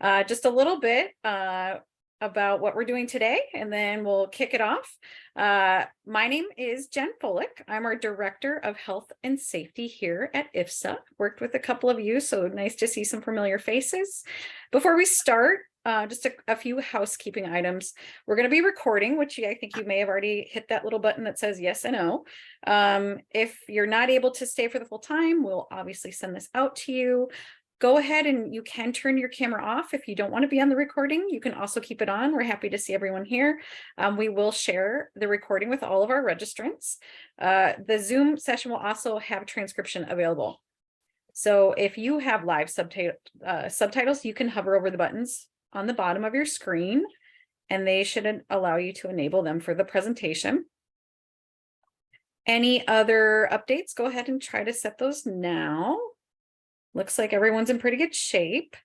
Just a little bit about what we're doing today, and then we'll kick it off. My name is Jen Fullick. I'm our Director of Health and Safety here at IFSA. Worked with a couple of you, so nice to see some familiar faces. Before we start, just a few housekeeping items. We're going to be recording, which I think you may have already hit that little button that says yes and no. If you're not able to stay for the full time, we'll obviously send this out to you. Go ahead and you can turn your camera off if you don't want to be on the recording. You can also keep it on. We're happy to see everyone here. We will share the recording with all of our registrants. The Zoom session will also have transcription available. So if you have live subtitles, you can hover over the buttons on the bottom of your screen, and they should allow you to enable them for the presentation. Any other updates? Go ahead and try to set those now. Looks like everyone's in pretty good shape.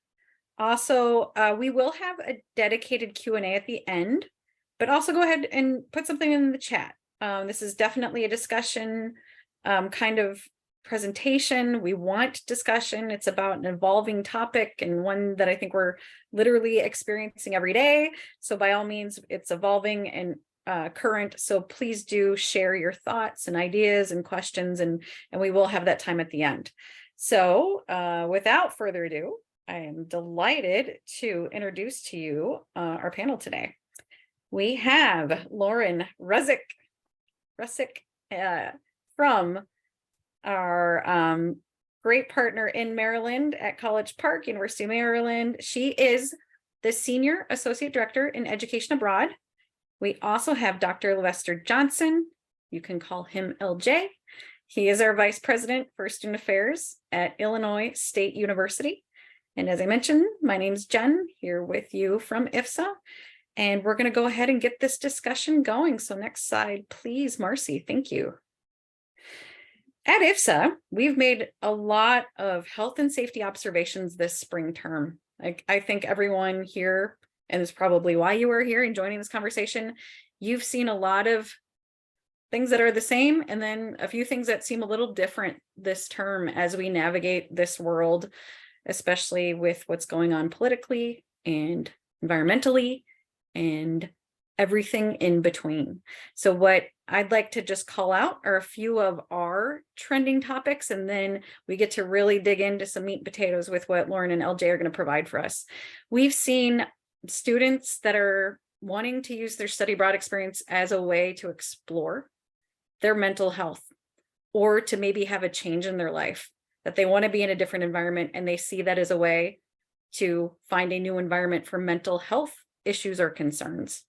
Also, we will have a dedicated Q&A at the end, but also go ahead and put something in the chat. This is definitely a discussion kind of presentation. We want discussion. It's about an evolving topic and one that I think we're literally experiencing every day. So by all means, it's evolving and current. So please do share your thoughts and ideas and questions, and we will have that time at the end. So without further ado, I am delighted to introduce to you our panel today. We have Lauren Ruszczyk from our great partner in Maryland at College Park, University of Maryland. She is the Senior Associate Director in Education Abroad. We also have Dr. Levester Johnson. You can call him LJ. He is our Vice President for Student Affairs at Illinois State University. And as I mentioned, my name is Jen, here with you from IFSA. And we're going to go ahead and get this discussion going. So next slide, please, Marcy. Thank you. At IFSA, we've made a lot of health and safety observations this spring term. I think everyone here, and it's probably why you are here and joining this conversation, you've seen a lot of things that are the same, and then a few things that seem a little different this term as we navigate this world, especially with what's going on politically and environmentally and everything in between. So what I'd like to just call out are a few of our trending topics, and then we get to really dig into some meat and potatoes with what Lauren and LJ are going to provide for us. We've seen students that are wanting to use their study abroad experience as a way to explore their mental health, or to maybe have a change in their life, that they want to be in a different environment, and they see that as a way to find a new environment for mental health issues or concerns.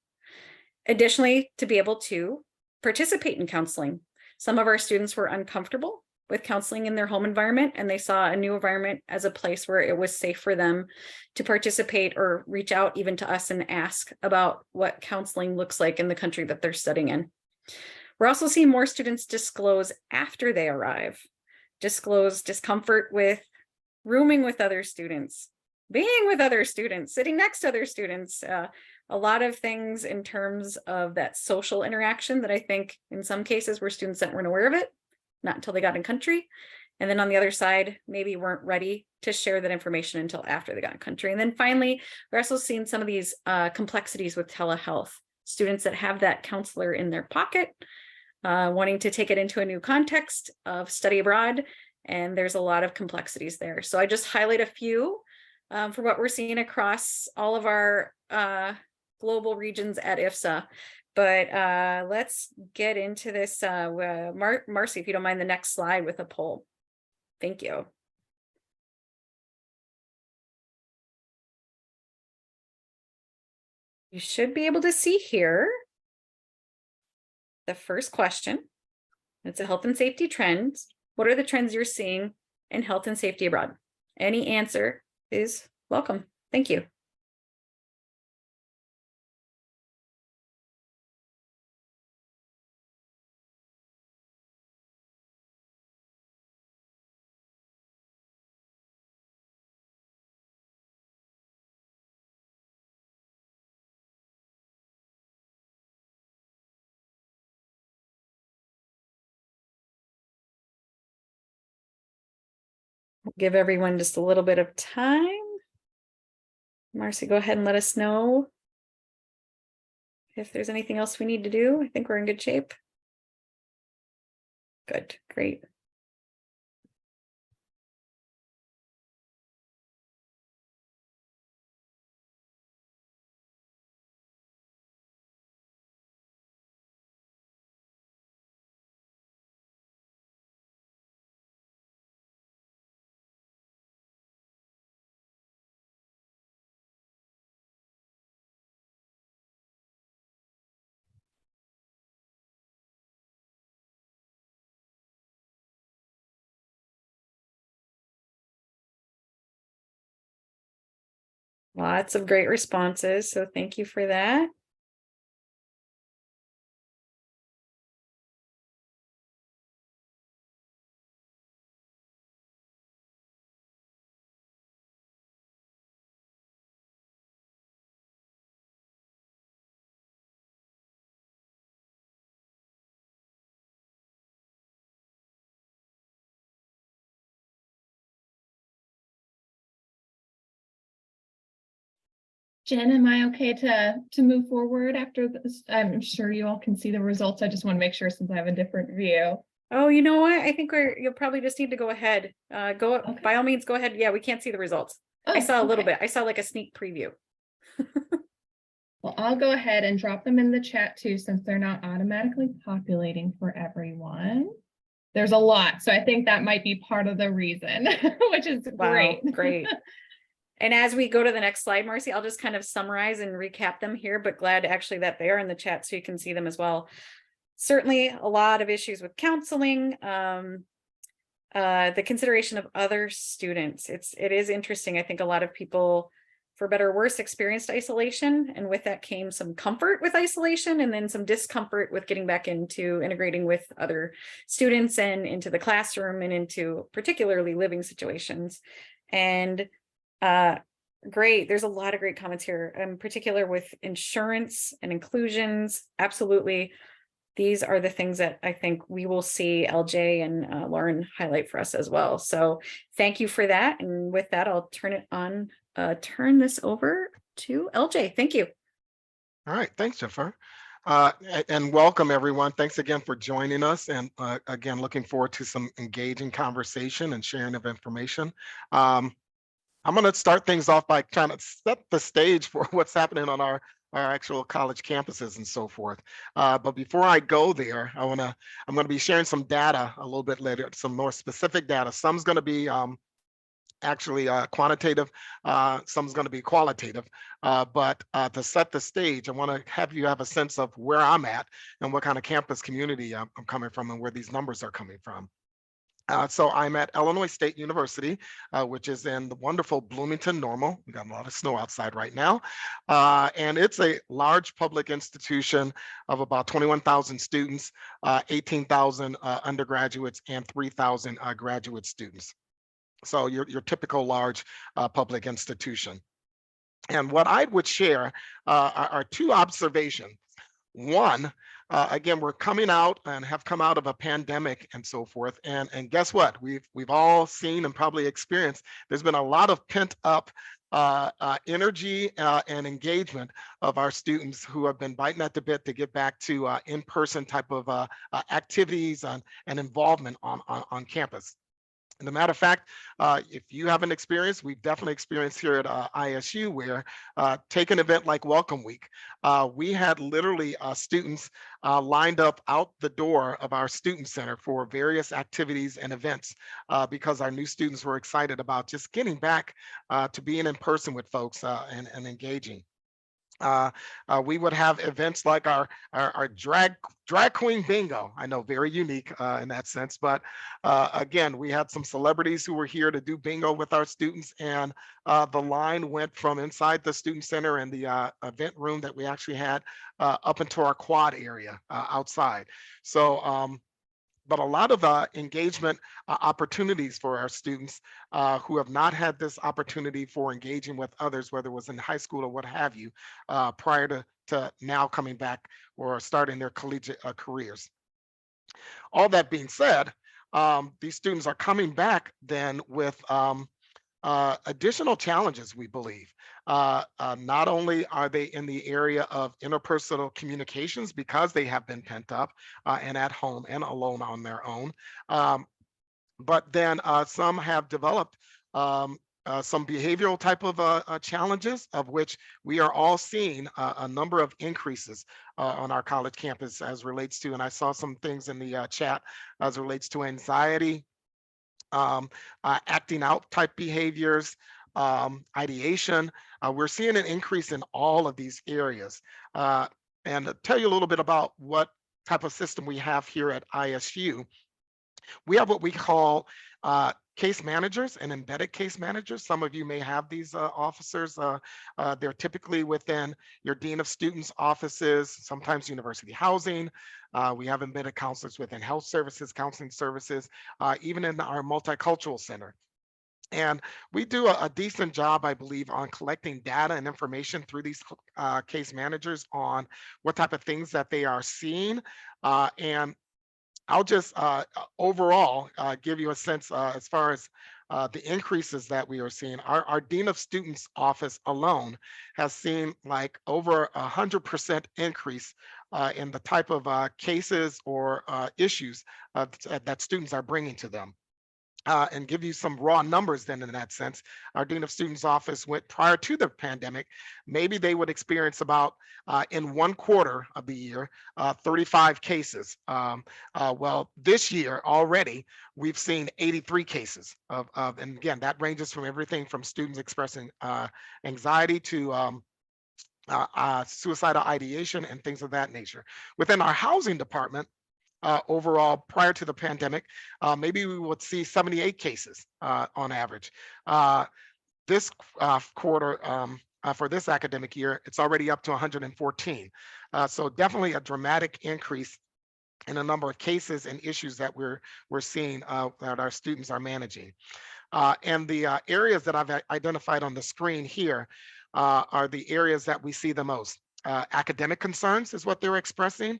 Additionally, to be able to participate in counseling. Some of our students were uncomfortable with counseling in their home environment, and they saw a new environment as a place where it was safe for them to participate or reach out even to us and ask about what counseling looks like in the country that they're studying in. We're also seeing more students disclose after they arrive, disclose discomfort with rooming with other students, being with other students, sitting next to other students, a lot of things in terms of that social interaction that I think in some cases were students that weren't aware of it, not until they got in country. And then on the other side, maybe weren't ready to share that information until after they got in country. And then finally, we're also seeing some of these complexities with telehealth. Students that have that counselor in their pocket, wanting to take it into a new context of study abroad, and there's a lot of complexities there. So I just highlight a few for what we're seeing across all of our global regions at IFSA. But let's get into this. Marcy, if you don't mind, the next slide with a poll. Thank you. You should be able to see here the first question. It's a health and safety trends. What are the trends you're seeing in health and safety abroad? Any answer is welcome. Thank you. Give everyone just a little bit of time. Marcy, go ahead and let us know if there's anything else we need to do. I think we're in good shape. Good, great. Lots of great responses, so thank you for that. Jen, am I okay to move forward after this? I'm sure you all can see the results. I just want to make sure since I have a different view. Oh, you know what? I think you'll probably just need to go ahead. Okay. By all means, go ahead. Yeah, we can't see the results. I saw a little bit. I saw like a sneak preview. Well, I'll go ahead and drop them in the chat too, since they're not automatically populating for everyone. There's a lot, so I think that might be part of the reason, which is great. Wow, great. And as we go to the next slide, Marcy, I'll just kind of summarize and recap them here, but glad actually that they are in the chat so you can see them as well. Certainly a lot of issues with counseling, the consideration of other students. It is interesting. I think a lot of people, for better or worse, experienced isolation, and with that came some comfort with isolation and then some discomfort with getting back into integrating with other students and into the classroom and into particularly living situations. And great, there's a lot of great comments here, in particular with insurance and inclusions. Absolutely. These are the things that I think we will see LJ and Lauren highlight for us as well. So thank you for that. And with that, I'll turn this over to LJ. Thank you. All right, thanks, Jennifer. And welcome everyone. Thanks again for joining us. And again, looking forward to some engaging conversation and sharing of information. I'm going to start things off by trying to set the stage for what's happening on our actual college campuses and so forth. But before I go there, I'm going to be sharing some data a little bit later, some more specific data. Some's going to be actually quantitative, some's going to be qualitative, but to set the stage, I want to have you have a sense of where I'm at and what kind of campus community I'm coming from and where these numbers are coming from. So I'm at Illinois State University, which is in the wonderful Bloomington Normal. We got a lot of snow outside right now. And it's a large public institution of about 21,000 students, 18,000 undergraduates, and 3,000 graduate students. So your typical large public institution. And what I would share are two observations. One, again, we're coming out and have come out of a pandemic and so forth. And guess what? We've all seen and probably experienced, there's been a lot of pent up energy and engagement of our students who have been biting at the bit to get back to in-person type of activities and involvement on campus. As a matter of fact, if you haven't experienced, we've definitely experienced here at ISU where take an event like Welcome Week. We had literally students lined up out the door of our student center for various activities and events because our new students were excited about just getting back to being in person with folks and engaging. We would have events like our drag queen bingo. I know, very unique in that sense, but again, we had some celebrities who were here to do bingo with our students, and the line went from inside the student center and the event room that we actually had up into our quad area outside. So but a lot of engagement opportunities for our students who have not had this opportunity for engaging with others, whether it was in high school or what have you, prior to now coming back or starting their collegiate careers. All that being said, these students are coming back then with additional challenges, we believe. Not only are they in the area of interpersonal communications because they have been pent up and at home and alone on their own, um, but then some have developed some behavioral type of challenges, of which we are all seeing a number of increases on our college campus as relates to, and I saw some things in the chat as relates to anxiety, um, acting out type behaviors, ideation. We're seeing an increase in all of these areas. And to tell you a little bit about what type of system we have here at ISU, we have what we call case managers and embedded case managers. Some of you may have these officers. They're typically within your dean of students offices, sometimes university housing. We have embedded counselors within health services, counseling services, even in our multicultural center. And we do a decent job, I believe, on collecting data and information through these case managers on what type of things that they are seeing. And I'll just overall give you a sense as far as the increases that we are seeing. Our Dean of Students office alone has seen like over 100% increase in the type of cases or issues that students are bringing to them. And give you some raw numbers then in that sense. Our Dean of Students office went prior to the pandemic, maybe they would experience about in 1/4 of the year, 35 cases. Well, this year already, we've seen 83 cases and again, that ranges from everything from students expressing anxiety to suicidal ideation and things of that nature. Within our housing department, overall prior to the pandemic, maybe we would see 78 cases on average. This quarter, for this academic year, it's already up to 114. So definitely a dramatic increase in the number of cases and issues that we're seeing that our students are managing. And the areas that I've identified on the screen here are the areas that we see the most. Academic concerns is what they're expressing.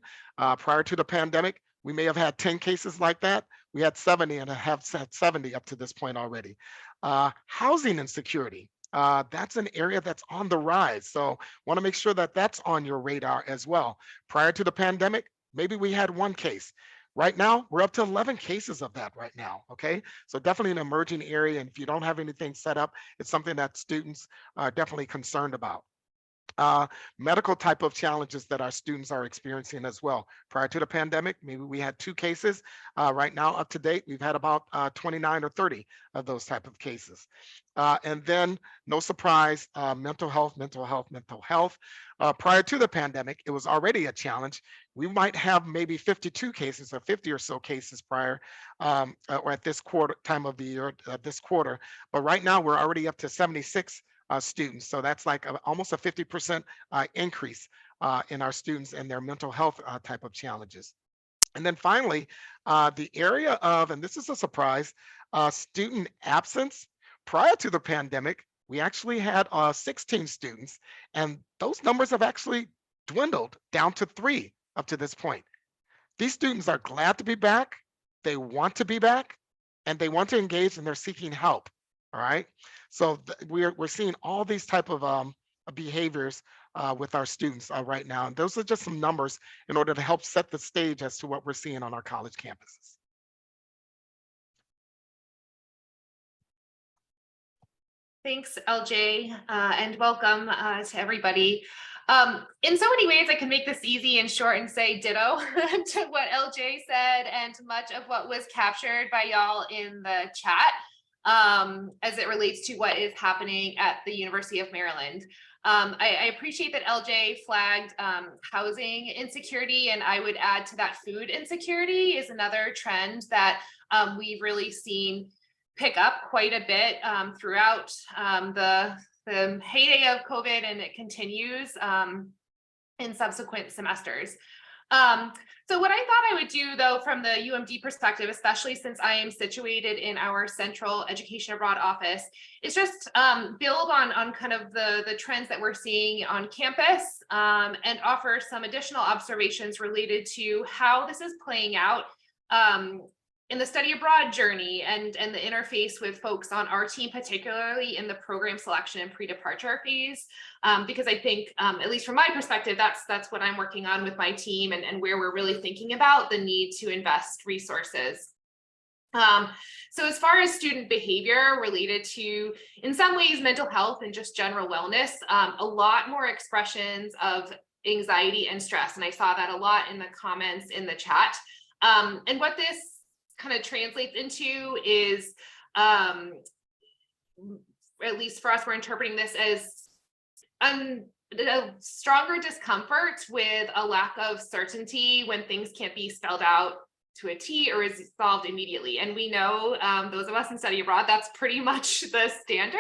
Prior to the pandemic, we may have had 10 cases like that. We had 70 and have had 70 up to this point already. Housing insecurity, that's an area that's on the rise. So want to make sure that that's on your radar as well. Prior to the pandemic, maybe we had 1 case. Right now, we're up to 11 cases of that right now, okay? So definitely an emerging area, and if you don't have anything set up, it's something that students are definitely concerned about. Medical type of challenges that our students are experiencing as well. Prior to the pandemic, maybe we had 2 cases. Right now, up to date, we've had about 29 or 30 of those type of cases. And then, no surprise, mental health. Prior to the pandemic, it was already a challenge. We might have maybe 52 cases or 50 or so cases prior or at this time of the year, this quarter. But right now, we're already up to 76 students. So that's like almost a 50% increase in our students and their mental health type of challenges. And then finally, the area of, and this is a surprise, student absence. Prior to the pandemic, we actually had 16 students, and those numbers have actually dwindled down to 3 up to this point. These students are glad to be back, they want to be back, and they want to engage, and they're seeking help. All right. So we're seeing all these type of behaviors with our students right now. And those are just some numbers in order to help set the stage as to what we're seeing on our college campuses. Thanks, LJ, and welcome to everybody. In so many ways, I can make this easy and short and say ditto to what LJ said and much of what was captured by y'all in the chat. As it relates to what is happening at the University of Maryland. I appreciate that LJ flagged housing insecurity, and I would add to that food insecurity is another trend that we've really seen pick up quite a bit throughout the heyday of COVID, and it continues in subsequent semesters. So what I thought I would do, though, from the UMD perspective, especially since I am situated in our central education abroad office, is just build on kind of the trends that we're seeing on campus and offer some additional observations related to how this is playing out in the study abroad journey and the interface with folks on our team, particularly in the program selection and pre-departure phase, because I think, at least from my perspective, that's what I'm working on with my team and where we're really thinking about the need to invest resources. So as far as student behavior related to, in some ways, mental health and just general wellness, a lot more expressions of anxiety and stress. And I saw that a lot in the comments in the chat. And what this kind of translates into is, at least for us, we're interpreting this as a stronger discomfort with a lack of certainty when things can't be spelled out to a T or is solved immediately. And we know, those of us in study abroad, that's pretty much the standard.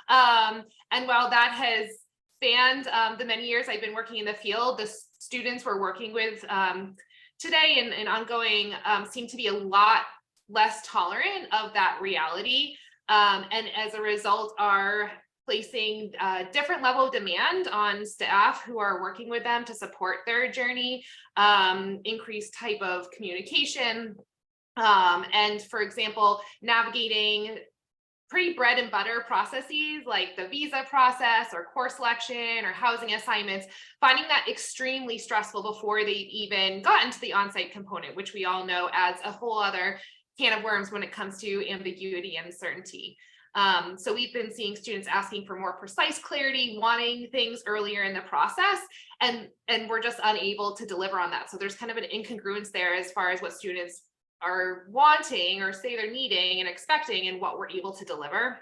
And while that has spanned the many years I've been working in the field, the students we're working with today and ongoing seem to be a lot less tolerant of that reality. And as a result are placing a different level of demand on staff who are working with them to support their journey, increased type of communication, and for example, navigating pretty bread and butter processes like the visa process or course selection or housing assignments, finding that extremely stressful before they even got into the on-site component, which we all know adds a whole other can of worms when it comes to ambiguity and uncertainty. So we've been seeing students asking for more precise clarity, wanting things earlier in the process, and we're just unable to deliver on that. So there's kind of an incongruence there as far as what students are wanting or say they're needing and expecting and what we're able to deliver.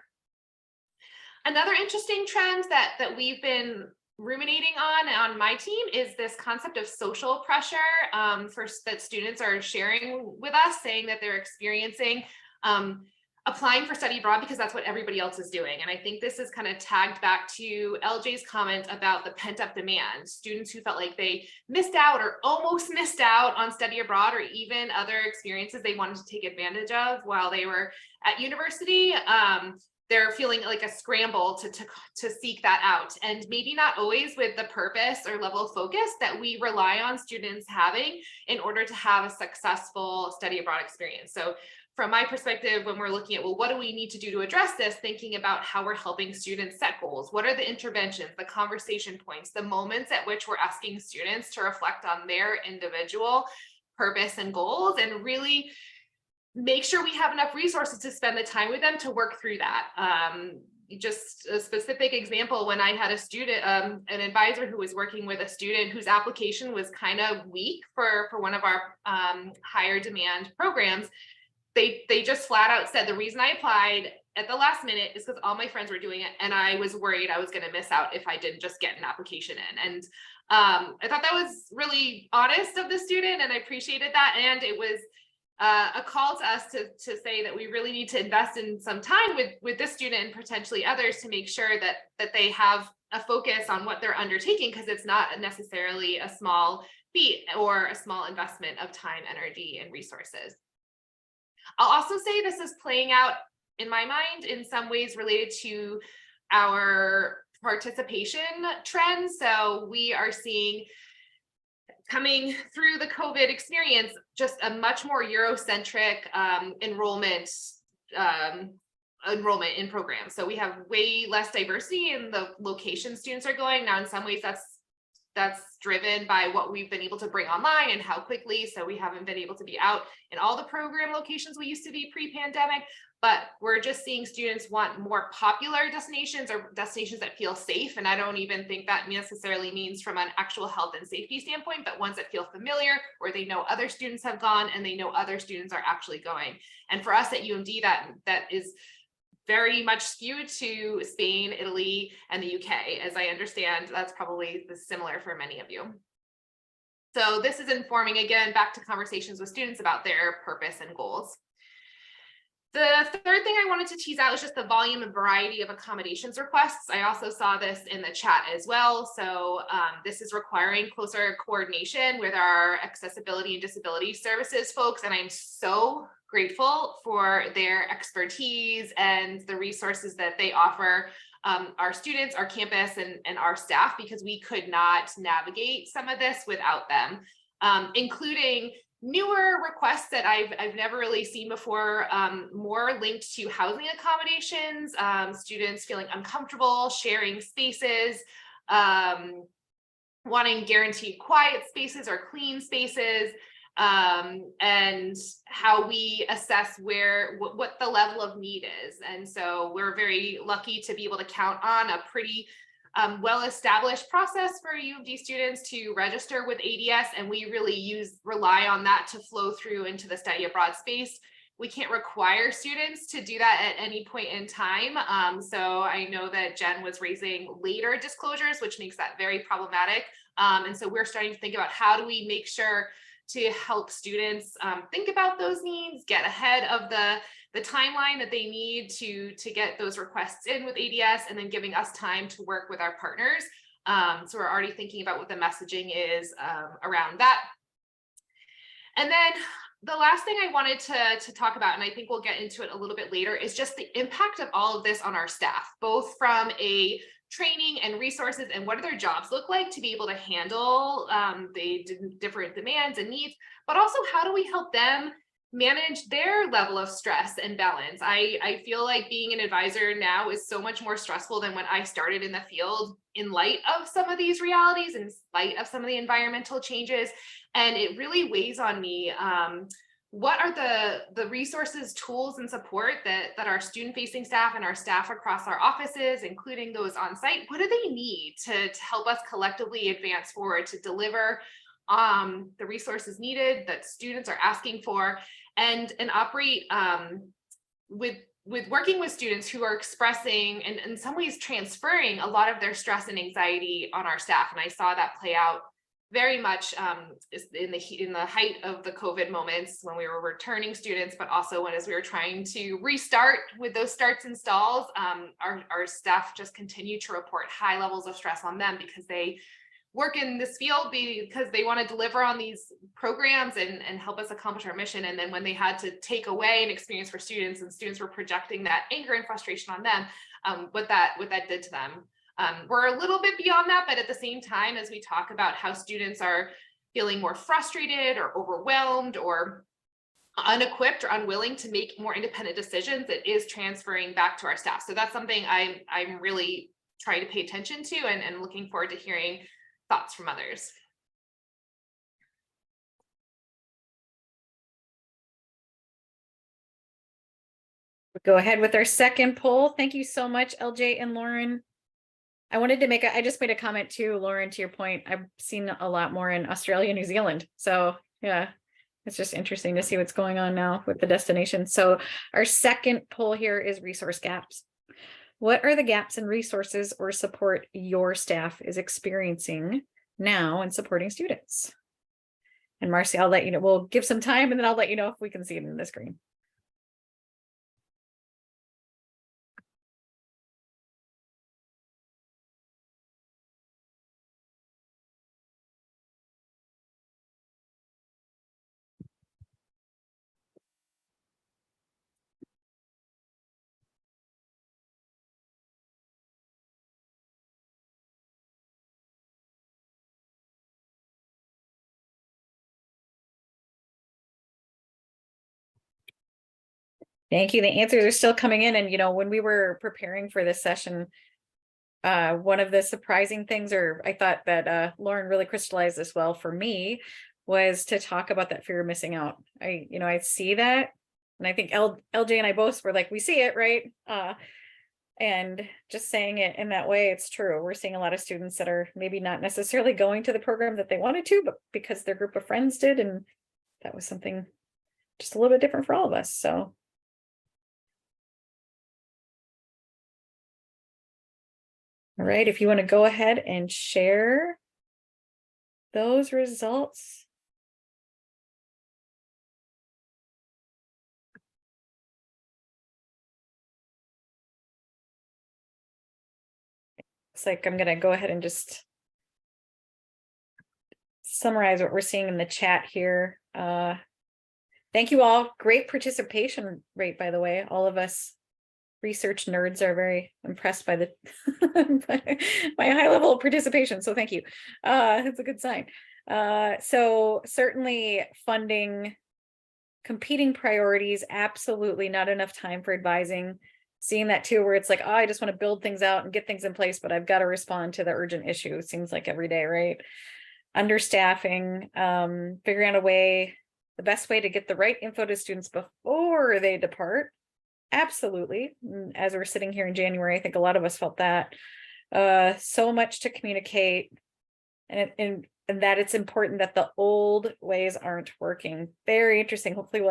Another interesting trend that we've been ruminating on my team is this concept of social pressure that students are sharing with us, saying that they're experiencing applying for study abroad because that's what everybody else is doing. And I think this is kind of tagged back to LJ's comment about the pent-up demand. Students who felt like they missed out or almost missed out on study abroad or even other experiences they wanted to take advantage of while they were at university. They're feeling like a scramble to seek that out, and maybe not always with the purpose or level of focus that we rely on students having in order to have a successful study abroad experience. So from my perspective, when we're looking at, well, what do we need to do to address this, thinking about how we're helping students set goals, what are the interventions, the conversation points, the moments at which we're asking students to reflect on their individual purpose and goals, and really make sure we have enough resources to spend the time with them to work through that. Just a specific example, when I had a student, an advisor who was working with a student whose application was kind of weak for one of our higher demand programs, they just flat out said, the reason I applied at the last minute is because all my friends were doing it and I was worried I was going to miss out if I didn't just get an application in. And I thought that was really honest of the student, and I appreciated that. And it was a call to us to say that we really need to invest in some time with this student and potentially others to make sure that they have a focus on what they're undertaking, because it's not necessarily a small feat or a small investment of time, energy, and resources. I'll also say this is playing out in my mind in some ways related to our participation trends. So we are seeing, coming through the COVID experience, just a much more Eurocentric enrollment in programs. So we have way less diversity in the location students are going. Now, in some ways, that's driven by what we've been able to bring online and how quickly. So we haven't been able to be out in all the program locations we used to be pre-pandemic, but we're just seeing students want more popular destinations or destinations that feel safe. And I don't even think that necessarily means from an actual health and safety standpoint, but ones that feel familiar, where they know other students have gone and they know other students are actually going. And for us at UMD, that is very much skewed to Spain, Italy, and the UK. As I understand, that's probably similar for many of you. So this is informing, again, back to conversations with students about their purpose and goals. The third thing I wanted to tease out is just the volume and variety of accommodations requests. I also saw this in the chat as well. So this is requiring closer coordination with our accessibility and disability services folks. And I'm so grateful for their expertise and the resources that they offer our students, our campus, and our staff, because we could not navigate some of this without them, including newer requests that I've never really seen before, more linked to housing accommodations, students feeling uncomfortable sharing spaces, wanting guaranteed quiet spaces or clean spaces, and how we assess what the level of need is. And so we're very lucky to be able to count on a pretty well-established process for U of D students to register with ADS, and we really rely on that to flow through into the study abroad space. We can't require students to do that at any point in time. So I know that Jen was raising later disclosures, which makes that very problematic. And so we're starting to think about how do we make sure to help students think about those needs, get ahead of the timeline that they need to get those requests in with ADS, and then giving us time to work with our partners. So we're already thinking about what the messaging is around that. And then the last thing I wanted to talk about, and I think we'll get into it a little bit later, is just the impact of all of this on our staff, both from a training and resources and what do their jobs look like to be able to handle the different demands and needs, but also how do we help them manage their level of stress and balance. I feel like being an advisor now is so much more stressful than when I started in the field, in light of some of these realities, in light of some of the environmental changes. And it really weighs on me. What are the resources, tools, and support that our student-facing staff and our staff across our offices, including those on site, what do they need to help us collectively advance forward to deliver the resources needed that students are asking for, and operate with working with students who are expressing and in some ways transferring a lot of their stress and anxiety on our staff. And I saw that play out very much in the height of the COVID moments when we were returning students, but also as we were trying to restart with those starts and stalls, our staff just continue to report high levels of stress on them because they work in this field because they want to deliver on these programs and help us accomplish our mission. And then when they had to take away an experience for students and students were projecting that anger and frustration on them, what that did to them. We're a little bit beyond that, but at the same time, as we talk about how students are feeling more frustrated or overwhelmed or unequipped or unwilling to make more independent decisions, it is transferring back to our staff. So that's something I'm really trying to pay attention to and looking forward to hearing thoughts from others. Go ahead with our second poll. Thank you so much, LJ and Lauren. I wanted to I just made a comment too, Lauren, to your point. I've seen a lot more in Australia, New Zealand. So yeah, it's just interesting to see what's going on now with the destination. So our second poll here is resource gaps. What are the gaps in resources or support your staff is experiencing now in supporting students? And Marcy, I'll let you know, we'll give some time and then I'll let you know if we can see it in the screen. Thank you. The answers are still coming in. And, when we were preparing for this session, one of the surprising things, or I thought that Lauren really crystallized this well for me, was to talk about that fear of missing out. I see that. And I think LJ and I both were like, we see it, right? And just saying it in that way, it's true. We're seeing a lot of students that are maybe not necessarily going to the program that they wanted to, but because their group of friends did. And that was something just a little bit different for all of us. So. All right, if you want to go ahead and share those results. Looks like I'm going to go ahead and just summarize what we're seeing in the chat here. Thank you all. Great participation rate, by the way. All of us research nerds are very impressed by the by high level of participation. So thank you. It's a good sign. So certainly funding, competing priorities, absolutely not enough time for advising. Seeing that too, where it's like, oh, I just want to build things out and get things in place, but I've got to respond to the urgent issue. Seems like every day, right? Understaffing, figuring out a way, the best way to get the right info to students before they depart. Absolutely. As we're sitting here in January, I think a lot of us felt that. So much to communicate, and that it's important that the old ways aren't working. Very interesting. Hopefully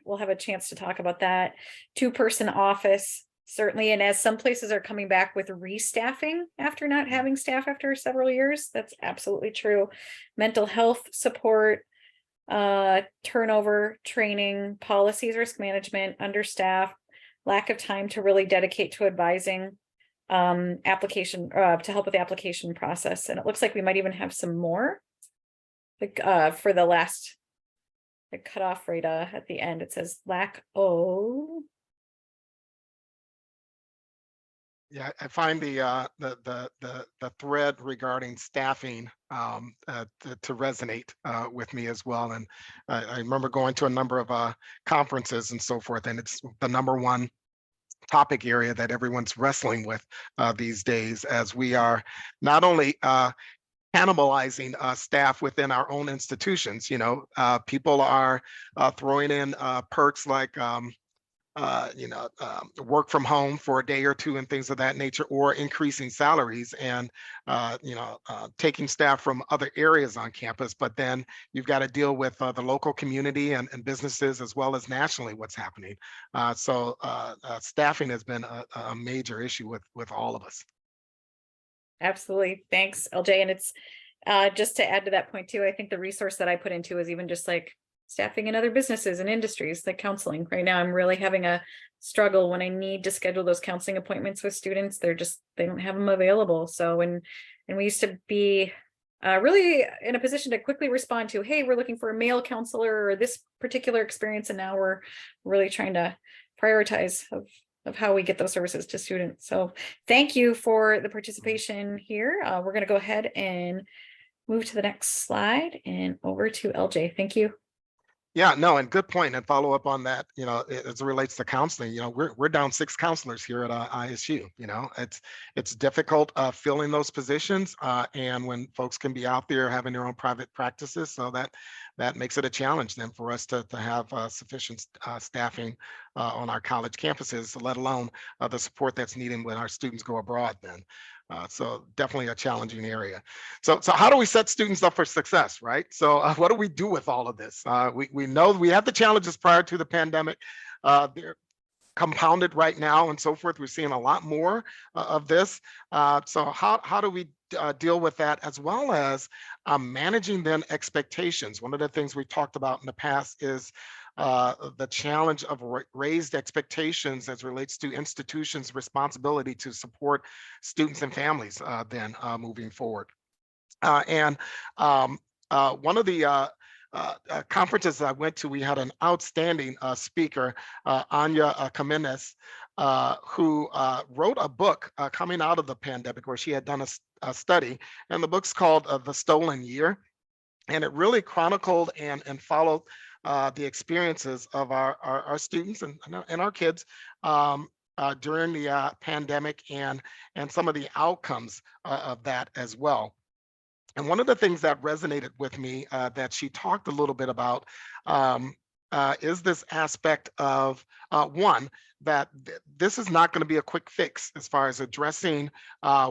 we'll have a chance to talk about that. 2-person office, certainly. And as some places are coming back with restaffing after not having staff after several years, that's absolutely true. Mental health support, turnover, training, policies, risk management, understaff, lack of time to really dedicate to advising, application, to help with the application process. And it looks like we might even have some more. Like for the last, the cutoff rate at the end, it says lack of. Yeah, I find the thread regarding staffing to resonate with me as well. And I remember going to a number of conferences and so forth, and it's the number one topic area that everyone's wrestling with these days, as we are not only cannibalizing staff within our own institutions. People are throwing in perks like work from home for a day or two and things of that nature, or increasing salaries and taking staff from other areas on campus. But then you've got to deal with the local community and businesses, as well as nationally what's happening. So staffing has been a major issue with all of us. Absolutely. Thanks, LJ. And it's just to add to that point too, I think the resource that I put into is even just like staffing in other businesses and industries, like counseling. Right now, I'm really having a struggle when I need to schedule those counseling appointments with students. They don't have them available. So, and we used to be really in a position to quickly respond to, hey, we're looking for a male counselor or this particular experience. And now we're really trying to prioritize of how we get those services to students. So thank you for the participation here. We're going to go ahead and move to the next slide and over to LJ. Thank you. Yeah, no, and good point. And follow up on that, as it relates to counseling, we're down 6 counselors here at ISU. It's difficult filling those positions, and when folks can be out there having their own private practices, so that makes it a challenge then for us to have sufficient staffing on our college campuses, let alone the support that's needed when our students go abroad then. So definitely a challenging area. So how do we set students up for success, right? So what do we do with all of this? We know we have the challenges prior to the pandemic. They're compounded right now and so forth. We're seeing a lot more of this. So how do we deal with that, as well as managing then expectations? One of the things we talked about in the past is the challenge of raised expectations as relates to institutions' responsibility to support students and families then moving forward. And one of the conferences I went to, we had an outstanding speaker, Anya Kamenes, who wrote a book coming out of the pandemic, where she had done a study, and the book's called The Stolen Year. And it really chronicled and followed the experiences of our students and our kids during the pandemic, and some of the outcomes of that as well. And one of the things that resonated with me that she talked a little bit about is this aspect of one, that this is not going to be a quick fix as far as addressing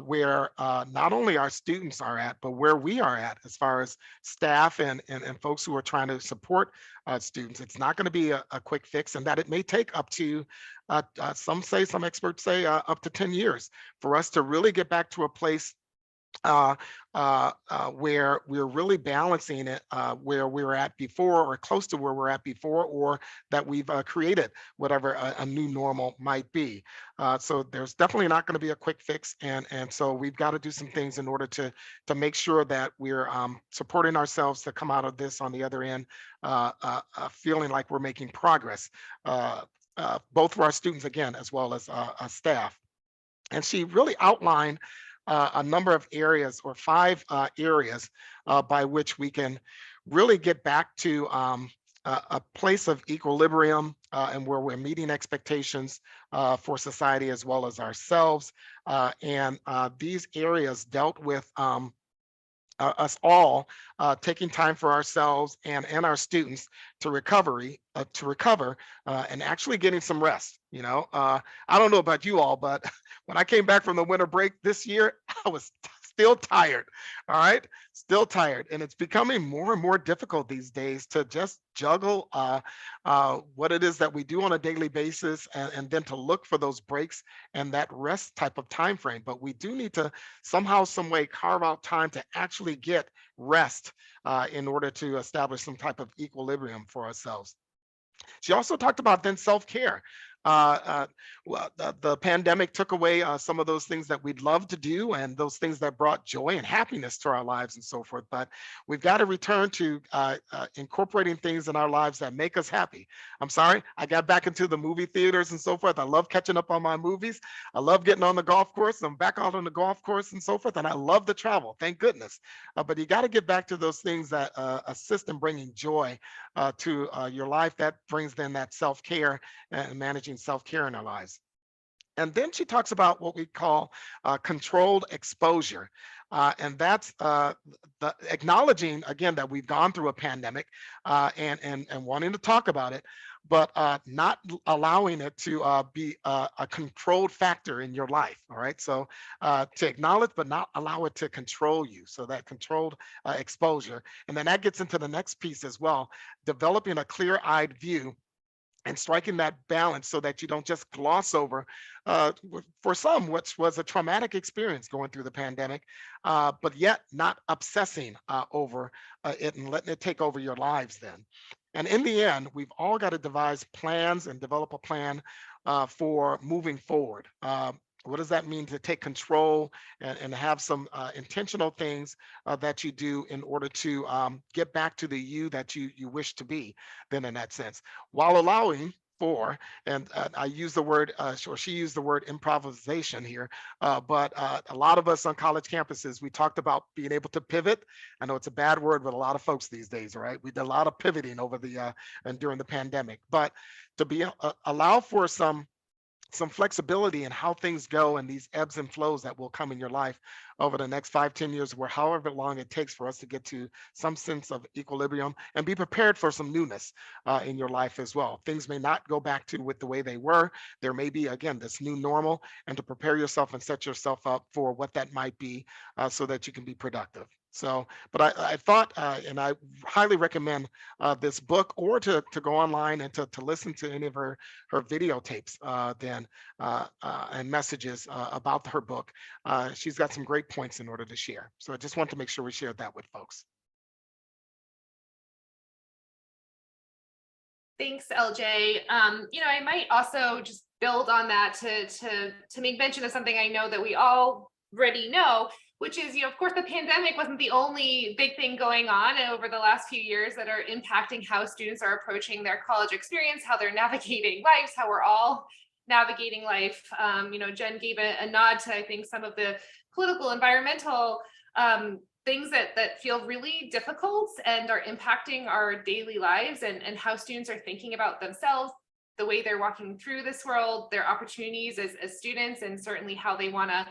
where not only our students are at, but where we are at as far as staff and folks who are trying to support students. It's not going to be a quick fix, and that it may take up to, some experts say up to 10 years for us to really get back to a place where we're really balancing it where we were at before, or close to where we're at before, or that we've created whatever a new normal might be. So there's definitely not going to be a quick fix, and so we've got to do some things in order to make sure that we're supporting ourselves to come out of this on the other end feeling like we're making progress, both for our students, again, as well as staff. And she really outlined a number of areas, or 5 areas by which we can really get back to a place of equilibrium, and where we're meeting expectations for society as well as ourselves. And these areas dealt with us all taking time for ourselves and our students to recover and actually getting some rest. I don't know about you all, but when I came back from the winter break this year, I was still tired. All right, still tired, and it's becoming more and more difficult these days to just juggle what it is that we do on a daily basis, and then to look for those breaks and that rest type of time frame. But we do need to somehow, some way, carve out time to actually get rest in order to establish some type of equilibrium for ourselves. She also talked about then self-care. Well, the pandemic took away some of those things that we'd love to do, and those things that brought joy and happiness to our lives and so forth. But we've got to return to incorporating things in our lives that make us happy. I'm sorry, I got back into the movie theaters and so forth. I love catching up on my movies. I love getting on the golf course. I'm back out on the golf course and so forth. And I love the travel, thank goodness. But you got to get back to those things that assist in bringing joy to your life. That brings then that self-care and managing self-care in our lives. And then she talks about what we call controlled exposure. And that's the acknowledging, again, that we've gone through a pandemic and wanting to talk about it, but not allowing it to be a controlled factor in your life. All right. So to acknowledge, but not allow it to control you. So that controlled exposure. And then that gets into the next piece as well, developing a clear-eyed view and striking that balance so that you don't just gloss over, for some, which was a traumatic experience going through the pandemic, but yet not obsessing over it and letting it take over your lives then. And in the end, we've all got to devise plans and develop a plan for moving forward. What does that mean to take control and have some intentional things that you do in order to get back to the you that you wish to be, then in that sense, while allowing for, and I use the word, or she used the word improvisation here, but a lot of us on college campuses, we talked about being able to pivot. I know it's a bad word with a lot of folks these days, right? We did a lot of pivoting over the and during the pandemic, but to be allow for some flexibility in how things go and these ebbs and flows that will come in your life over the next 5, 10 years, where however long it takes for us to get to some sense of equilibrium, and be prepared for some newness in your life as well. Things may not go back to with the way they were. There may be, again, this new normal, and to prepare yourself and set yourself up for what that might be so that you can be productive. So, but I thought, and I highly recommend this book, or to go online and to listen to any of her videotapes then and messages about her book. She's got some great points in order to share. So I just want to make sure we shared that with folks. Thanks, LJ. I might also just build on that to make mention of something I know that we all already know, which is, of course, the pandemic wasn't the only big thing going on over the last few years that are impacting how students are approaching their college experience, how they're navigating lives, how we're all navigating life. Jen gave a nod to, I think, some of the political, environmental things that feel really difficult and are impacting our daily lives, and how students are thinking about themselves, the way they're walking through this world, their opportunities as students, and certainly how they want to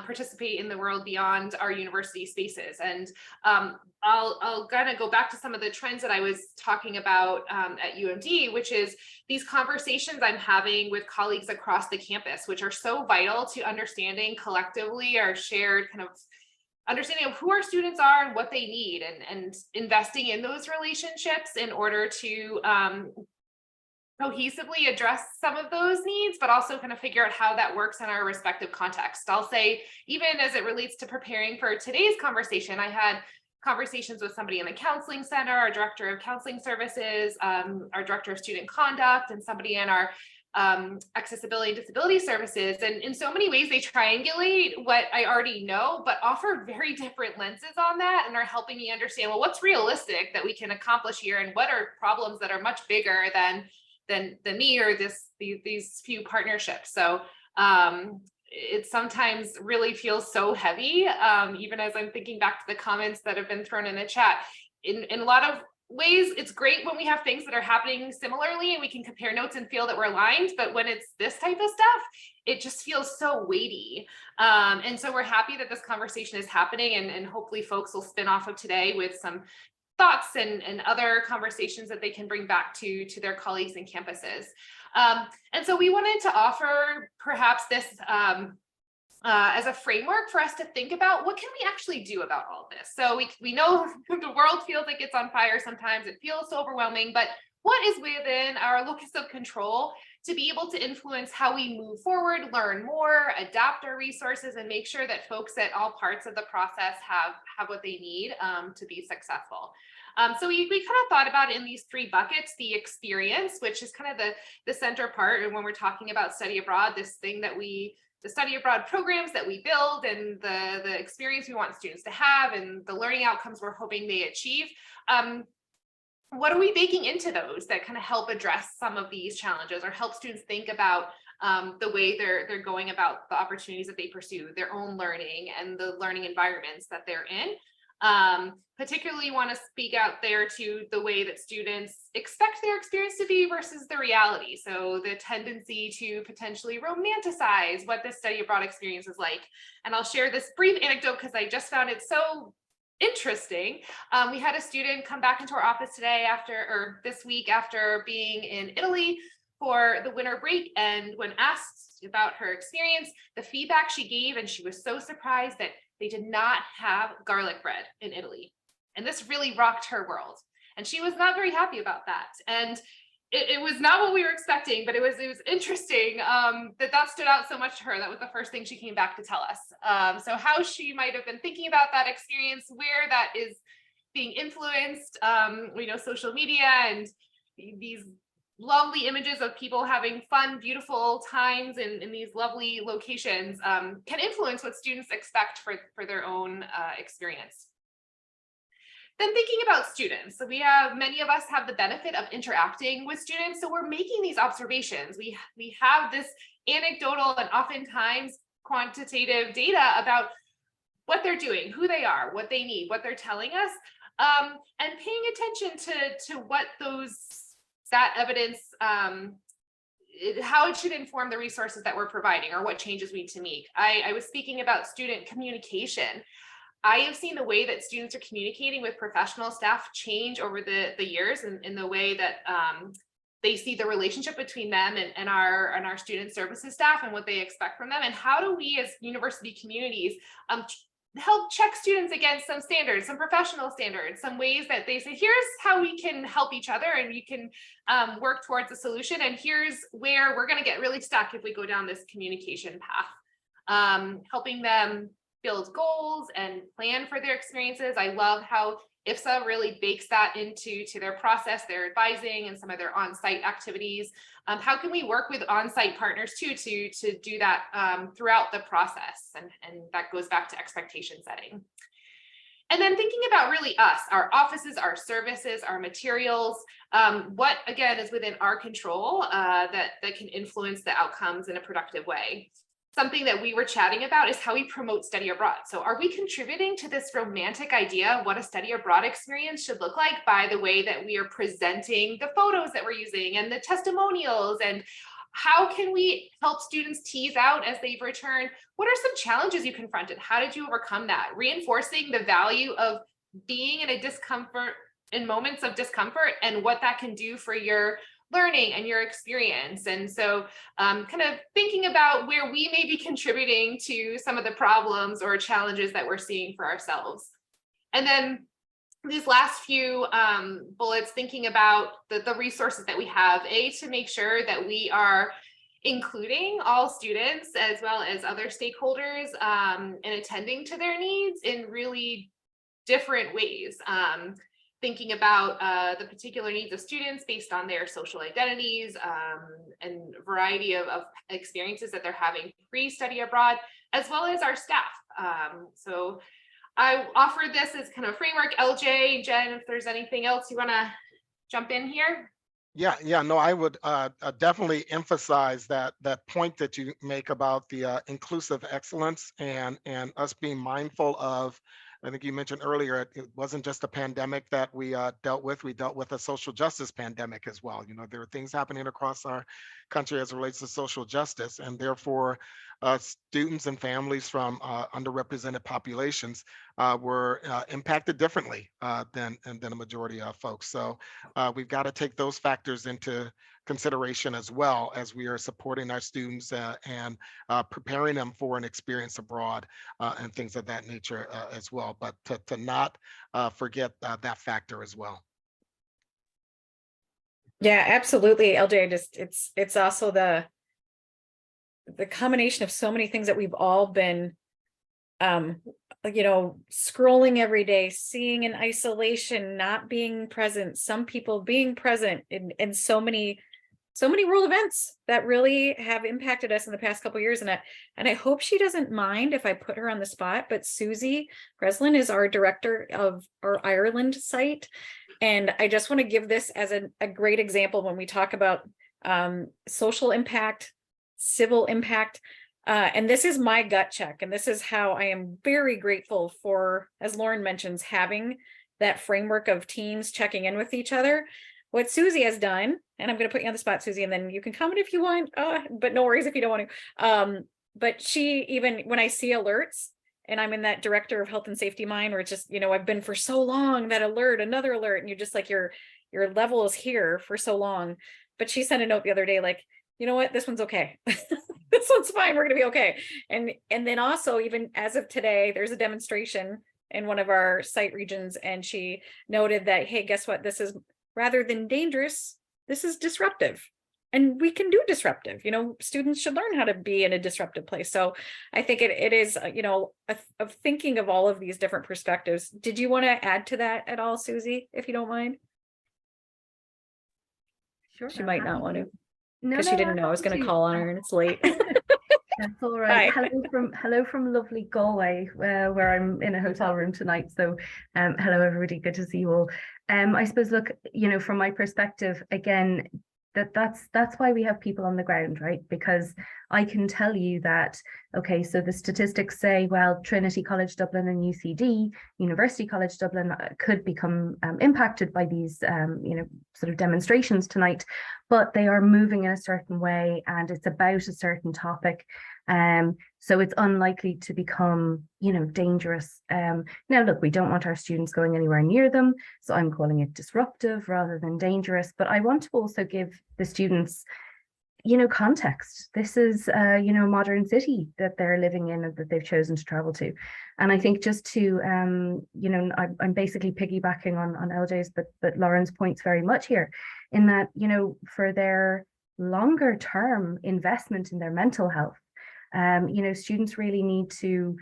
participate in the world beyond our university spaces. And I'll kind of go back to some of the trends that I was talking about at UMD, which is these conversations I'm having with colleagues across the campus, which are so vital to understanding collectively our shared kind of understanding of who our students are and what they need, and investing in those relationships in order to cohesively address some of those needs, but also kind of figure out how that works in our respective context. I'll say, even as it relates to preparing for today's conversation, I had conversations with somebody in the counseling center, our director of counseling services, our director of student conduct, and somebody in our accessibility and disability services. And in so many ways, they triangulate what I already know, but offer very different lenses on that, and are helping me understand, well, what's realistic that we can accomplish here, and what are problems that are much bigger than me or these few partnerships. So it sometimes really feels so heavy, even as I'm thinking back to the comments that have been thrown in the chat. In a lot of ways, it's great when we have things that are happening similarly and we can compare notes and feel that we're aligned, but when it's this type of stuff, it just feels so weighty. And so we're happy that this conversation is happening, and hopefully folks will spin off of today with some thoughts and other conversations that they can bring back to their colleagues and campuses. And so we wanted to offer perhaps this as a framework for us to think about what can we actually do about all of this. So we know the world feels like it's on fire sometimes, it feels so overwhelming, but what is within our locus of control to be able to influence how we move forward, learn more, adapt our resources, and make sure that folks at all parts of the process have what they need to be successful. So we kind of thought about it in these three buckets: the experience, which is kind of the center part. And when we're talking about study abroad, this thing that the study abroad programs that we build, and the experience we want students to have, and the learning outcomes we're hoping they achieve. What are we baking into those that kind of help address some of these challenges, or help students think about the way they're going about the opportunities that they pursue, their own learning, and the learning environments that they're in? Particularly want to speak out there to the way that students expect their experience to be versus the reality. So the tendency to potentially romanticize what this study abroad experience is like. And I'll share this brief anecdote because I just found it so interesting. We had a student come back into our office this week after being in Italy for the winter break. And when asked about her experience, the feedback she gave, and she was so surprised that they did not have garlic bread in Italy. And this really rocked her world. And she was not very happy about that. And it was not what we were expecting, but it was interesting that stood out so much to her. That was the first thing she came back to tell us. So how she might have been thinking about that experience, where that is being influenced. We know social media and these lovely images of people having fun, beautiful times in these lovely locations can influence what students expect for their own experience. Then thinking about students, so many of us have the benefit of interacting with students, so we're making these observations. We have this anecdotal and oftentimes quantitative data about what they're doing, who they are, what they need, what they're telling us, and paying attention to what that evidence, how it should inform the resources that we're providing, or what changes we need to make. I was speaking about student communication. I have seen the way that students are communicating with professional staff change over the years, and in the way that they see the relationship between them and our student services staff, and what they expect from them. And how do we as university communities help check students against some standards, some professional standards, some ways that they say, here's how we can help each other and we can work towards a solution. And here's where we're going to get really stuck if we go down this communication path. Helping them build goals and plan for their experiences. I love how IFSA really bakes that into their process, their advising, and some of their on-site activities. How can we work with on-site partners too to do that throughout the process? And that goes back to expectation setting. And then thinking about really us, our offices, our services, our materials, what again is within our control that can influence the outcomes in a productive way. Something that we were chatting about is how we promote study abroad. So are we contributing to this romantic idea of what a study abroad experience should look like by the way that we are presenting the photos that we're using and the testimonials? And how can we help students tease out as they've returned? What are some challenges you confronted? How did you overcome that? Reinforcing the value of being in moments of discomfort, and what that can do for your learning and your experience. And so kind of thinking about where we may be contributing to some of the problems or challenges that we're seeing for ourselves. And then these last few bullets, thinking about the resources that we have, to make sure that we are including all students as well as other stakeholders and attending to their needs in really different ways. Thinking about the particular needs of students based on their social identities and variety of experiences that they're having pre-study abroad, as well as our staff. So I offered this as kind of a framework. LJ, Jen, if there's anything else you want to jump in here. Yeah, no, I would definitely emphasize that point that you make about the inclusive excellence and us being mindful of. I think you mentioned earlier it wasn't just a pandemic that we dealt with. We dealt with a social justice pandemic as well. You know, there are things happening across our country as it relates to social justice, and therefore, students and families from underrepresented populations were impacted differently than a majority of folks. So we've got to take those factors into consideration as well as we are supporting our students and preparing them for an experience abroad and things of that nature as well. But to not forget that factor as well. Yeah, absolutely, LJ. Just it's also the combination of so many things that we've all been scrolling every day, seeing in isolation, not being present, some people being present in so many world events that really have impacted us in the past couple of years. And I hope she doesn't mind if I put her on the spot, but Susie Breslin is our director of our Ireland site. And I just want to give this as a great example when we talk about social impact, civil impact. And this is my gut check. And this is how I am very grateful for, as Lauren mentions, having that framework of teams checking in with each other. What Susie has done, and I'm going to put you on the spot, Susie, and then you can comment if you want, but no worries if you don't want to. But she, even when I see alerts, and I'm in that director of health and safety mind, where it's just, I've been for so long, that alert, another alert, and you're just like, your level is here for so long. But she sent a note the other day, like, you know what, this one's okay. This one's fine, we're gonna be okay. And then also, even as of today, there's a demonstration in one of our site regions, and she noted that, hey, guess what, this is, rather than dangerous, this is disruptive. And we can do disruptive, students should learn how to be in a disruptive place. So I think it is, of thinking of all of these different perspectives. Did you want to add to that at all, Susie, if you don't mind? Sure. She might not want to, No, because she didn't know I was going to call on her, and it's late. That's all right. Hi. Hello from lovely Galway, where I'm in a hotel room tonight. So hello everybody, good to see you all. I suppose, look, from my perspective, again, that's why we have people on the ground, right? Because I can tell you that, okay, so the statistics say, well, Trinity College Dublin and UCD, University College Dublin, could become impacted by these, sort of demonstrations tonight, but they are moving in a certain way, and it's about a certain topic. So it's unlikely to become, dangerous. Now, look, we don't want our students going anywhere near them, so I'm calling it disruptive rather than dangerous. But I want to also give the students, context. This is, a modern city that they're living in and that they've chosen to travel to. And I think just to, I'm basically piggybacking on LJ's, but Lauren's points very much here, in that, for their longer term investment in their mental health, students really need to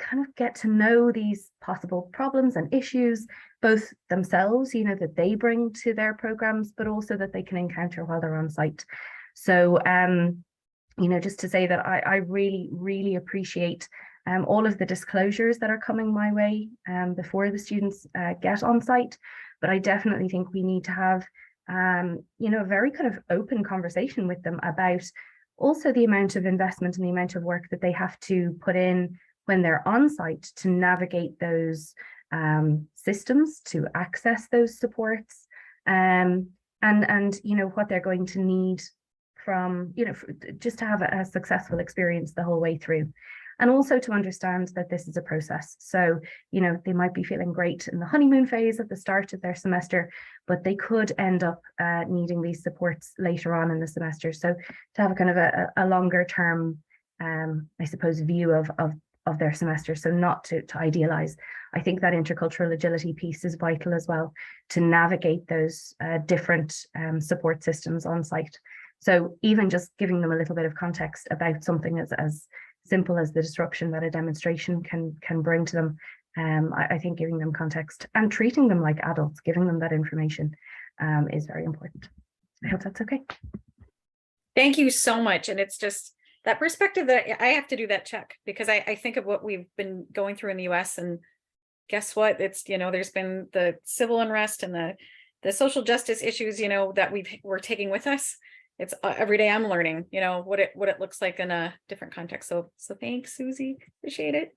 kind of get to know these possible problems and issues, both themselves, that they bring to their programs, but also that they can encounter while they're on site. So, just to say that I really, really appreciate all of the disclosures that are coming my way before the students get on site. But I definitely think we need to have, a very kind of open conversation with them about also the amount of investment and the amount of work that they have to put in when they're on site to navigate those systems, to access those supports, and what they're going to need from, just to have a successful experience the whole way through. And also to understand that this is a process. So, they might be feeling great in the honeymoon phase at the start of their semester, but they could end up needing these supports later on in the semester. So to have a kind of a longer term, I suppose, view of their semester. So not to idealize. I think that intercultural agility piece is vital as well, to navigate those different support systems on site. So even just giving them a little bit of context about something as simple as the disruption that a demonstration can bring to them, I think giving them context and treating them like adults, giving them that information is very important. I hope that's okay. Thank you so much. And it's just that perspective that I have to do that check, because I think of what we've been going through in the US, and guess what? It's, there's been the civil unrest and the the social justice issues, that we're taking with us. It's every day I'm learning, what it looks like in a different context. So thanks, Susie. Appreciate it.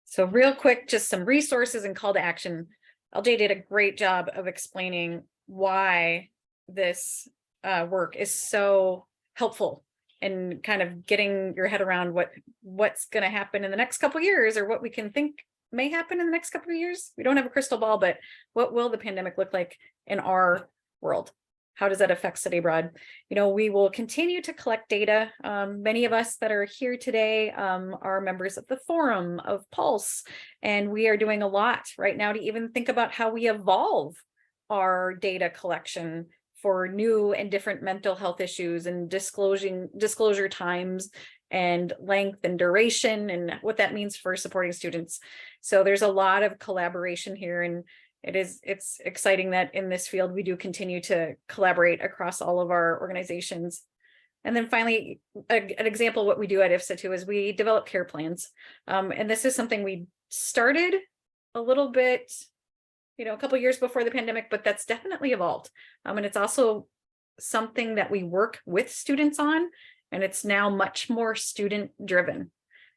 So real quick, just some resources and call to action. LJ did a great job of explaining why this work is so helpful in kind of getting your head around what's going to happen in the next couple of years, or what we can think may happen in the next couple of years. We don't have a crystal ball, but what will the pandemic look like in our world? How does that affect study abroad? We will continue to collect data. Many of us that are here today are members of the forum, of Pulse, and we are doing a lot right now to even think about how we evolve our data collection for new and different mental health issues, and disclosure times and length and duration, and what that means for supporting students. So there's a lot of collaboration here, and it's exciting that in this field we do continue to collaborate across all of our organizations. And then finally, an example of what we do at IFSA too is we develop care plans. And this is something we started a little bit, a couple of years before the pandemic, but that's definitely evolved. And it's also something that we work with students on, and it's now much more student driven.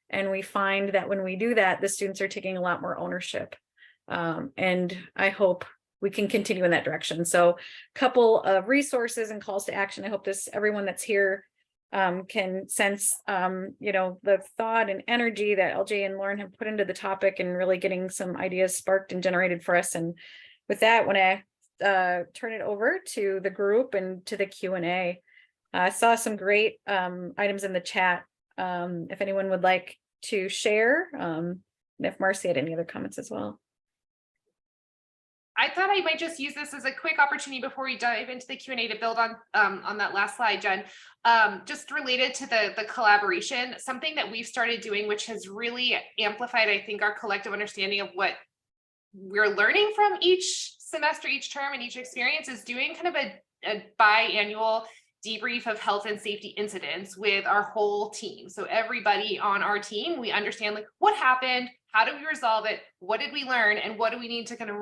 And we find that when we do that, the students are taking a lot more ownership. And I hope we can continue in that direction. So a couple of resources and calls to action. I hope everyone that's here can sense, the thought and energy that LJ and Lauren have put into the topic, and really getting some ideas sparked and generated for us. And with that, when I turn it over to the group and to the Q&A, I saw some great items in the chat. If anyone would like to share, and if Marcy had any other comments as well. I thought I might just use this as a quick opportunity before we dive into the Q&A to build on that last slide, Jen. Just related to the collaboration, something that we've started doing, which has really amplified, I think, our collective understanding of what we're learning from each semester, each term, and each experience, is doing kind of a biannual debrief of health and safety incidents with our whole team. So everybody on our team, we understand what happened, how do we resolve it, what did we learn, and what do we need to kind of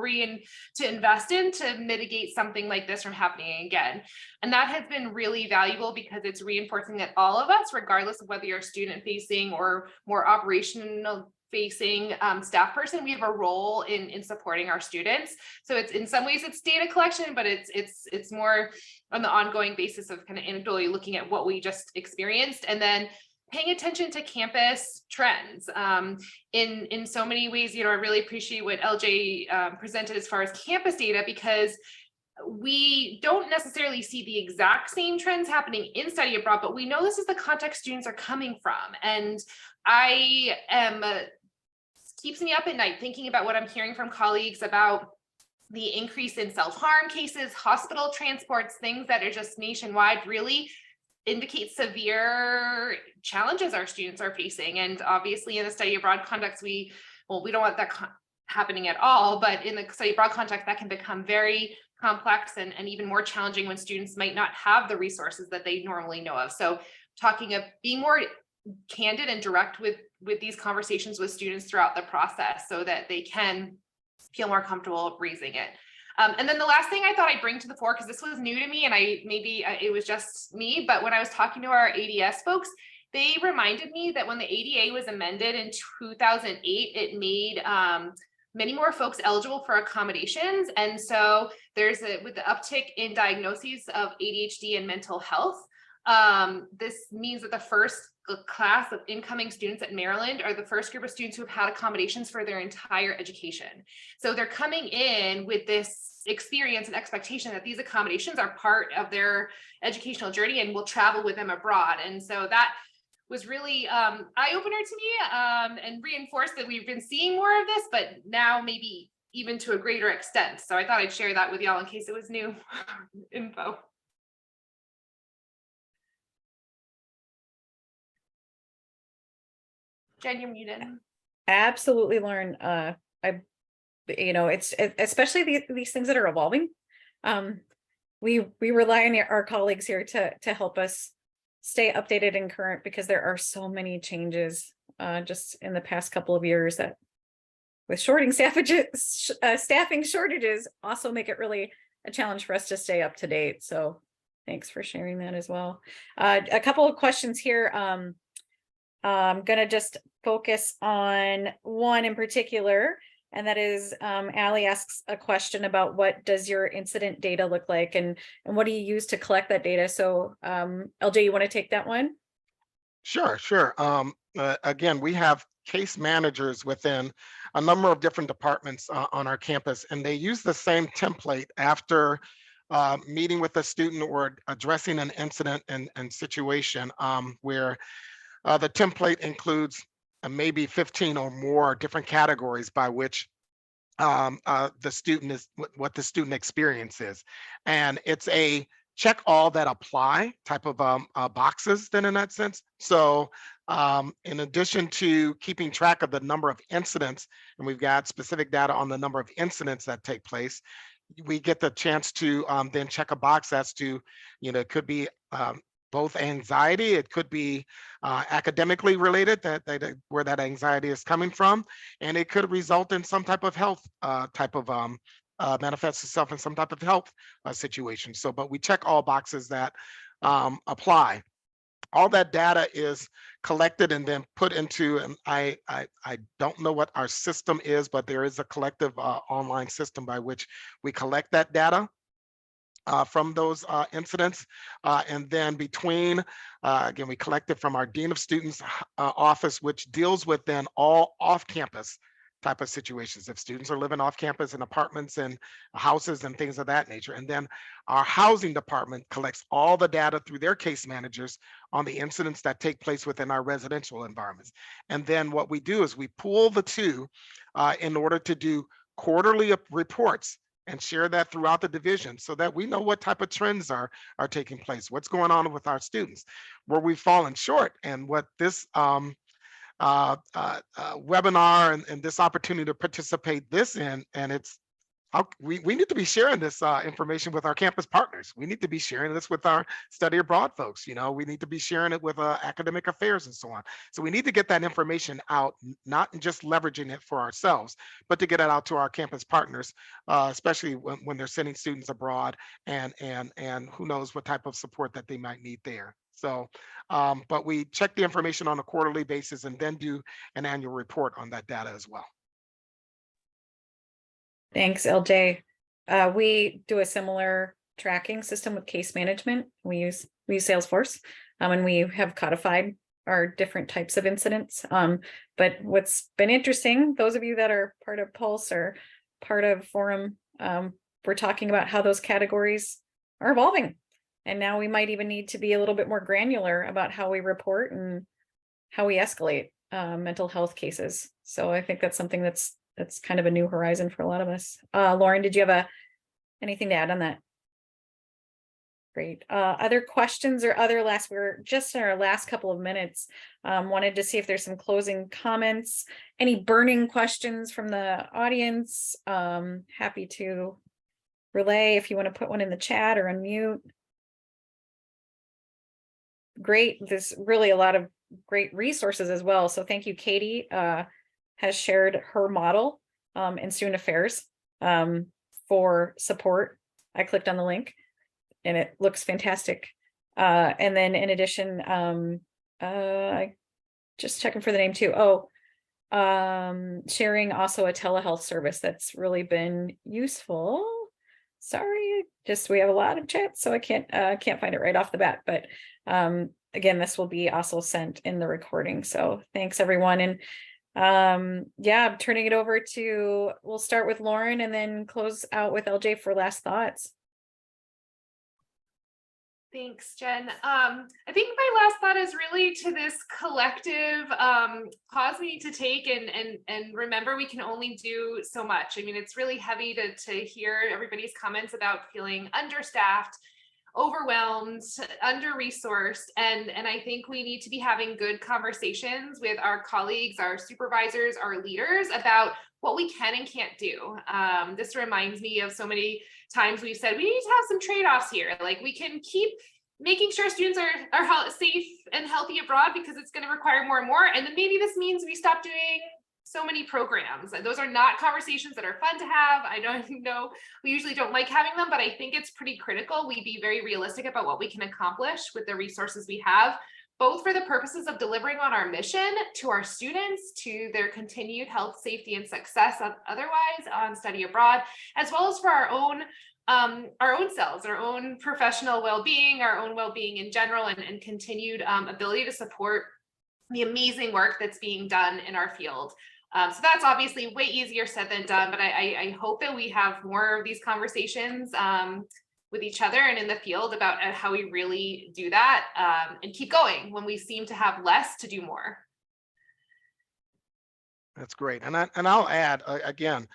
invest in to mitigate something like this from happening again. And that has been really valuable because it's reinforcing that all of us, regardless of whether you're student facing or more operational facing staff person, we have a role in supporting our students. So it's, in some ways it's data collection, but it's more on the ongoing basis of kind of anecdotally looking at what we just experienced, and then paying attention to campus trends in so many ways. I really appreciate what LJ presented as far as campus data, because we don't necessarily see the exact same trends happening in study abroad, but we know this is the context students are coming from. And I am keeps me up at night thinking about what I'm hearing from colleagues about the increase in self-harm cases, hospital transports, things that are just nationwide, really indicate severe challenges our students are facing. And obviously in the study abroad context, we don't want that happening at all, but in the study abroad context, that can become very complex and even more challenging when students might not have the resources that they normally know of. So talking of being more candid and direct with these conversations with students throughout the process, so that they can feel more comfortable raising it. And then the last thing I thought I'd bring to the fore, because this was new to me, and it was just me, but when I was talking to our ADS folks, they reminded me that when the ADA was amended in 2008, it made many more folks eligible for accommodations. And so with the uptick in diagnoses of ADHD and mental health, this means that the first class of incoming students at Maryland are the first group of students who have had accommodations for their entire education. So they're coming in with this experience and expectation that these accommodations are part of their educational journey and will travel with them abroad. And so that was really eye-opener to me, and reinforced that we've been seeing more of this, but now maybe even to a greater extent. So I thought I'd share that with y'all in case it was new info. Jen, you're muted. Absolutely, Lauren. It's especially these things that are evolving. We rely on our colleagues here to help us stay updated and current, because there are so many changes just in the past couple of years that with staffing shortages also make it really a challenge for us to stay up to date. So thanks for sharing that as well. A couple of questions here. I'm going to just focus on one in particular, and that is Allie asks a question about what does your incident data look like, and what do you use to collect that data? So LJ, you want to take that one? Sure. Again, we have case managers within a number of different departments on our campus, and they use the same template after meeting with a student or addressing an incident and situation where the template includes maybe 15 or more different categories by which the student is what the student experience is. And it's a check all that apply type of boxes then in that sense. So in addition to keeping track of the number of incidents, and we've got specific data on the number of incidents that take place, we get the chance to then check a box as to, it could be both anxiety, it could be academically related, that where that anxiety is coming from, and it could result in some type of health type of manifests itself in some type of health situation. So, but we check all boxes that apply. All that data is collected and then put into, and I don't know what our system is, but there is a collective online system by which we collect that data from those incidents. And then between, again, we collect it from our Dean of Students office, which deals with then all off-campus type of situations. If students are living off campus in apartments and houses and things of that nature. And then our housing department collects all the data through their case managers on the incidents that take place within our residential environments. And then what we do is we pool the two in order to do quarterly reports and share that throughout the division so that we know what type of trends are taking place, what's going on with our students, where we've fallen short, and what this webinar and this opportunity to participate this in, and it's how we need to be sharing this information with our campus partners. We need to be sharing this with our study abroad folks. We need to be sharing it with academic affairs and so on. So we need to get that information out, not just leveraging it for ourselves, but to get it out to our campus partners, especially when they're sending students abroad, and who knows what type of support that they might need there. So, but we check the information on a quarterly basis and then do an annual report on that data as well. Thanks, LJ. We do a similar tracking system with case management. We use Salesforce, and we have codified our different types of incidents. But what's been interesting, those of you that are part of Pulse or part of Forum, we're talking about how those categories are evolving. And now we might even need to be a little bit more granular about how we report and how we escalate mental health cases. So I think that's something that's kind of a new horizon for a lot of us. Lauren, did you have anything to add on that? Great. Other questions or we're just in our last couple of minutes. Wanted to see if there's some closing comments, any burning questions from the audience. Happy to relay if you want to put one in the chat or unmute. Great. There's really a lot of great resources as well. So thank you. Katie has shared her model in student affairs for support. I clicked on the link and it looks fantastic. And then in addition, I just checking for the name too. Sharing also a telehealth service that's really been useful. Sorry, we have a lot of chats, so I can't find it right off the bat, but again, this will be also sent in the recording. So thanks everyone. And yeah, I'm turning it over we'll start with Lauren and then close out with LJ for last thoughts. Thanks, Jen. I think my last thought is really to this collective pause we need to take and remember we can only do so much. I mean, it's really heavy to hear everybody's comments about feeling understaffed, overwhelmed, under-resourced, and I think we need to be having good conversations with our colleagues, our supervisors, our leaders about what we can and can't do. This reminds me of so many times we've said we need to have some trade-offs here. Like we can keep making sure students are safe and healthy abroad because it's going to require more and more. And then maybe this means we stop doing so many programs. And those are not conversations that are fun to have. I don't know, we usually don't like having them, but I think it's pretty critical we be very realistic about what we can accomplish with the resources we have, both for the purposes of delivering on our mission to our students, to their continued health, safety, and success otherwise on study abroad, as well as for our own selves, our own professional well-being, our own well-being in general, and continued ability to support the amazing work that's being done in our field. So that's obviously way easier said than done, but I hope that we have more of these conversations with each other and in the field about how we really do that and keep going when we seem to have less to do more. That's great. And I'll add again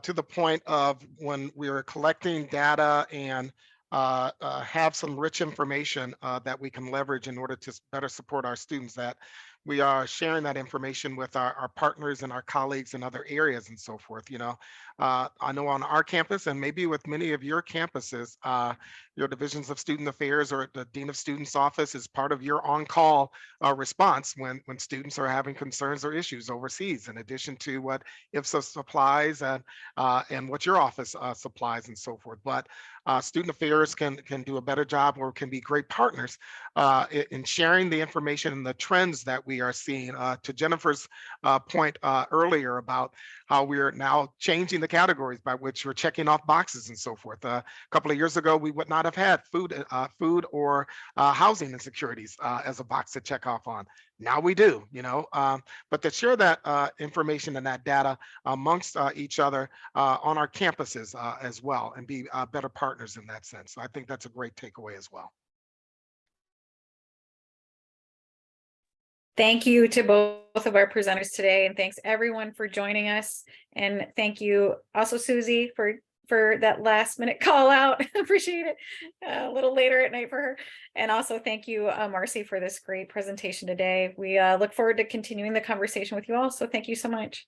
to the point of when we are collecting data and have some rich information that we can leverage in order to better support our students, that we are sharing that information with our partners and our colleagues in other areas and so forth. I know on our campus and maybe with many of your campuses, your divisions of student affairs or the dean of students office is part of your on-call response when students are having concerns or issues overseas, in addition to what IFSA supplies and what your office supplies and so forth. But student affairs can do a better job or can be great partners in sharing the information and the trends that we are seeing. To Jennifer's point earlier about how we're now changing the categories by which we're checking off boxes and so forth. A couple of years ago, we would not have had food or housing insecurities as a box to check off on. Now we do, but to share that information and that data amongst each other on our campuses as well, and be better partners in that sense. So I think that's a great takeaway as well. Thank you to both of our presenters today, and thanks everyone for joining us. And thank you also, Susie, for that last minute call out. Appreciate it. A little later at night for her. And also thank you, Marcy, for this great presentation today. We look forward to continuing the conversation with you all. So thank you so much.